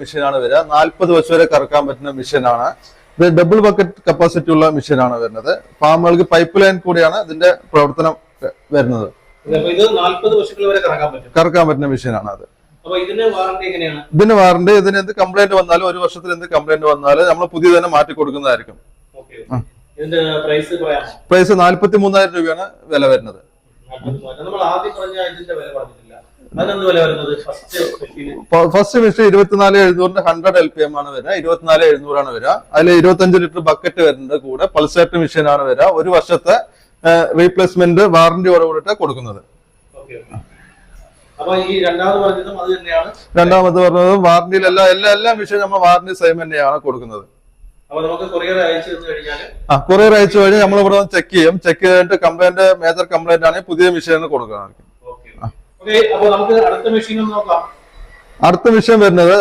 മെഷീനാണ് വരിക. 40 വശം വരെ കറക്കാൻ പറ്റുന്ന മെഷീനാണ് ഇത്. ഡബിൾ ബക്കറ്റ് കപ്പാസിറ്റി ഉള്ള മെഷീനാണ് വരുന്നത്. ഫാമുകൾക്ക് പൈപ്പ് ലൈൻ കൂടിയാണ് ഇതിന്റെ പ്രവർത്തനം വരുന്നത്. കറക്കാൻ പറ്റുന്ന മെഷീനാണ് അത്. ഇതിന് വാറണ്ടി, ഇതിന് എന്ത് കംപ്ലൈന്റ് വന്നാലും 1 വർഷത്തിൽ എന്ത് കംപ്ലൈന്റ് വന്നാലും നമ്മൾ പുതിയ തന്നെ മാറ്റി കൊടുക്കുന്നതായിരിക്കും. പ്രൈസ് 43,000 രൂപയാണ് വില വരുന്നത്. ഫസ്റ്റ് മെഷീൻ 24,700 100 LPM ആണ് വരിക. 24,700 ആണ് വരിക. അതിൽ 25 ലിറ്റർ ബക്കറ്റ് വരുന്നത് കൂടെ പൾസേറ്റ് മെഷീൻ ആണ് വരിക. 1 വർഷത്തെ റീപ്ലേസ്മെന്റ് വാറന്റിയോട് കൂടിയിട്ട് കൊടുക്കുന്നത്. രണ്ടാമത് പറഞ്ഞത് വാറന്റിയിലല്ല, എല്ലാ മെഷീൻ നമ്മൾ വാറന്റി സെയിം തന്നെയാണ് കൊടുക്കുന്നത്. കൊറിയർ അയച്ചു കഴിഞ്ഞാൽ നമ്മൾ ഇവിടെ ചെക്ക് ചെയ്യും. ചെക്ക് ചെയ്തിട്ട് കംപ്ലൈന്റ് മേജർ കംപ്ലൈന്റ് ആണെങ്കിൽ പുതിയ മെഷീൻ കൊടുക്കുന്നതായിരിക്കും. അടുത്ത മെഷീൻ വരുന്നത്